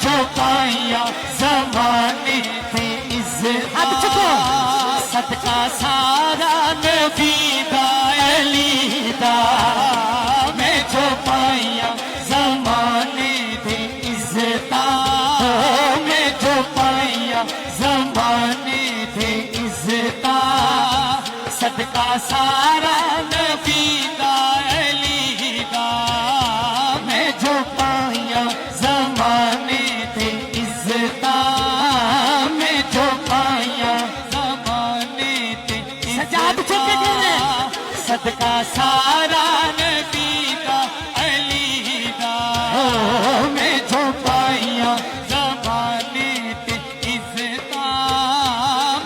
جو پائیا زمانے تے عزت صدقہ سارا نبی دا علی دا میں جو پائیا زمانے تے عزت میں جو پائیا زمانے تے عزت صدقہ سارا نبی دا علی دا میں جو پائیا زمانے تے عزت میں جو پائیا زمانے تے سجاد چکے گئے صدقہ سارا نبی دا علی دا میں جو پائیا زمانے تے عزت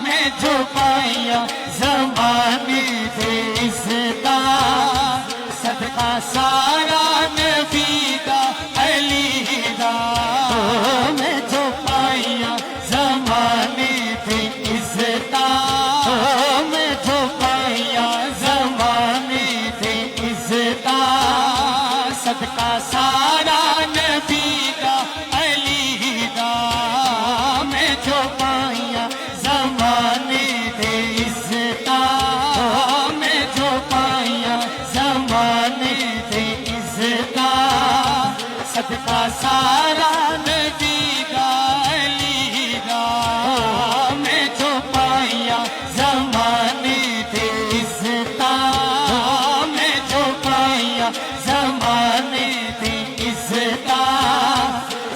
میں جو پائیا زمانے تے عزت صدقہ سارا نبی دا علی دا میں جو پائیا زمانے تے عزت میں جو پائیا زمانے تے عزت صدقہ سارا نبی دا علی دا میں جو پائیا زمانے تے عزت میں جو پائیا زمانے تے عزت صدقہ سارا نبی دا علی دا میں جو پائیا زمانے تے عزت میں جو پائیا زمانے تے عزت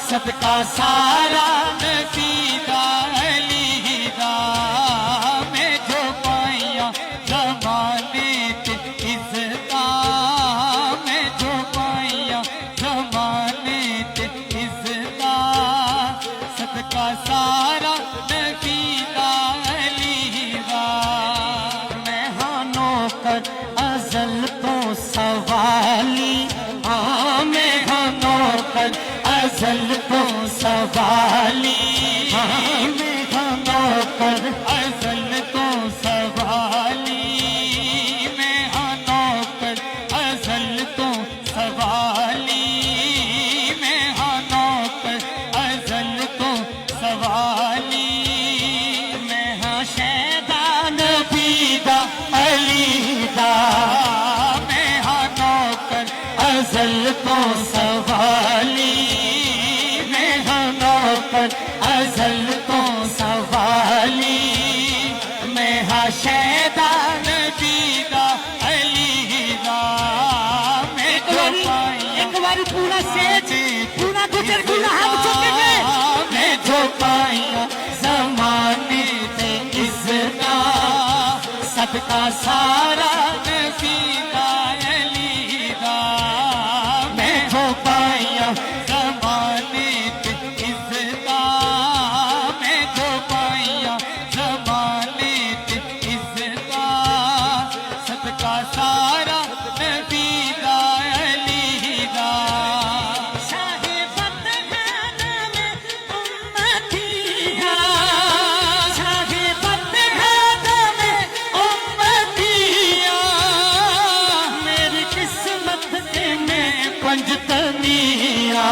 صدقہ سارا نبی دا علی دا میں جو پائیا زمانے تے عزت میں جو پائیا زمانے تے عزت صدقہ سارا نبی دا علی دا میں ہاں نوکر ازل تو سوالی میں ہاں نوکر ازل تو سوالی میں ہاں نوکر ازل تو سوالی میں ہاں نوکر ازل تو سوالی میں ہاں نوکر ازل تو سوالی میں ہاں شیدا نبی دا علی دا میں ہاں نوکر ازل تو سوالی میں ہاں نوکر ازل تو سوالی میں ہاں شیدا نبی دا علی دا میں جو پائیا ایک بار پورا سیج پورا گجر گلا ہم چکے گئے میں جو پائیا زمانے تے عزت صدقہ سارا نبی دا علی دا میں جو پائیا زمانے تے عزت میں جو پائیا زمانے تے عزت صدقہ سارا نبی دا علی دا شاہ فتحان میں امتیاں شاہ فتحان میں امتیاں میری قسمت کے میں پنجتنیاں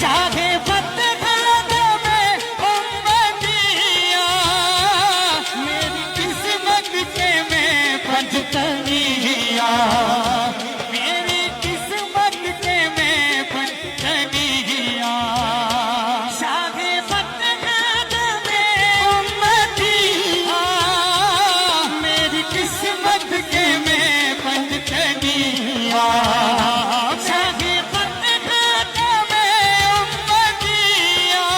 شاہ فتحان میں امتیاں میری قسمت کے میں پنجتنیاں میری قسمت کے میں پنجتنیاں شاہ فتحان میں امتیاں میری قسمت کے میں پنجتنیاں شاہ فتحان میں امتیاں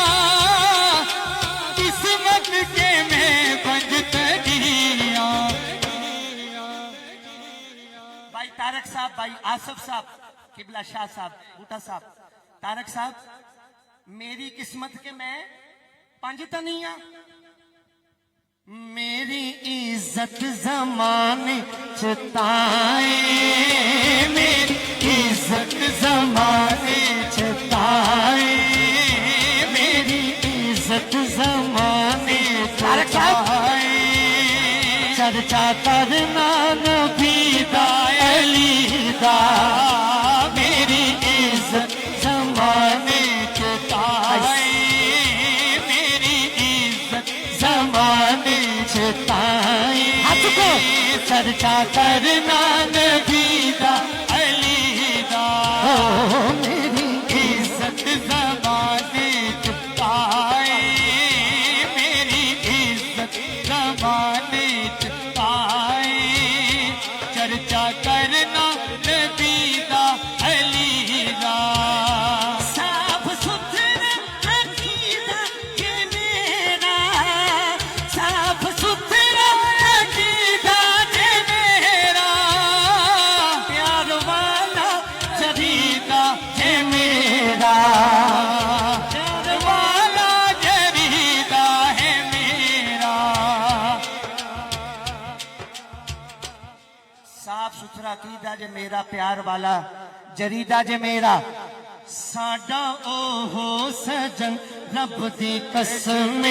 قسمت کے میں پنجتنیاں بھائی طارق صاحب بھائی آصف صاحب قبلہ شاہ صاحب بوٹا صاحب طارق صاحب میری قسمت کے میں پنجتنیاں میری عزت زمانے چتائے میری عزت زمانے چتائے میری عزت زمانے چتائے چرچا کرنا نبی دا علی دا میری عزت زمانے چتائے چرچا کرنا نبی دا علی دا میری عزت زمانے چ پائے میری عزت زمانے چ پائے چرچا کرنا نبی دا علی دا صاف ستھرا عقیدہ یہ میرا صاف ستھرا عقیدہ یہ میرا پیار والا جریدہ یہ میرا پیار والا جریدہ ہے میرا صاف ستھرا عقیدہ جے میرا پیار والا جریدہ جے میرا ساڈا اوہو سجن رب دی قسم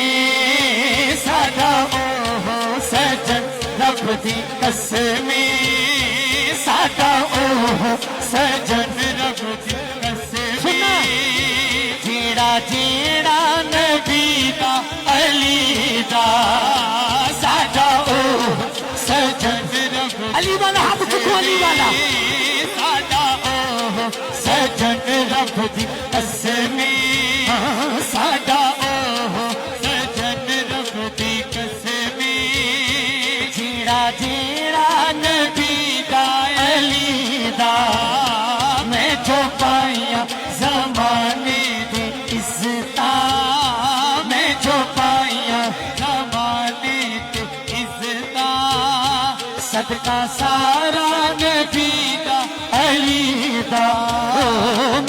ساڈا اوہو سجن رب دی قسم ساڈا اوہو سجن رب دی قسم جیڑا جیڑا نبی دا علی دا ساڈا اوہو سجن رب علی والا ہاتھ چکو علی والا ساڈا اوہو سجن رب دی قسم ساڈا اوہو سجن رب دی قسم جیڑا جیڑا نبی دا علی دا میں جو پائیا زمانے دی عزتاں میں جو پائیا زمانے دی عزتاں صدقہ سارا نبی دا علی دا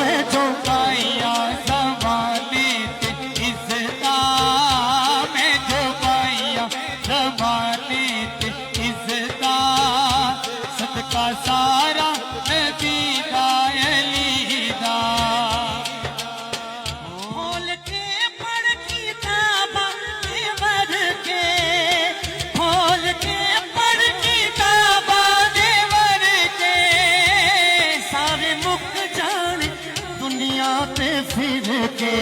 میں جو پائیا زمانے تے عزتاں میں جو پائیا زمانے تے عزتاں صدقہ سارا نبی دا علی دا کھول کے پڑھ کتاباں دیور کے کھول کے پڑھ کتاباں دیور کے سارے مک جانے دنیا پہ پھر کے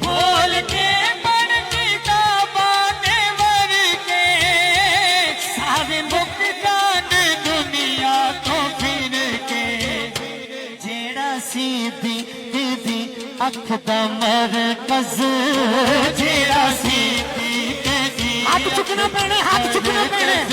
کھول کے پڑھ کتاباں دیور کے سارے مک جانے دنیا تو پھر کے جیڑا سیدھی دی اکھ دا مرکز جیڑا سیدھی دی ہاتھ چکنا پینے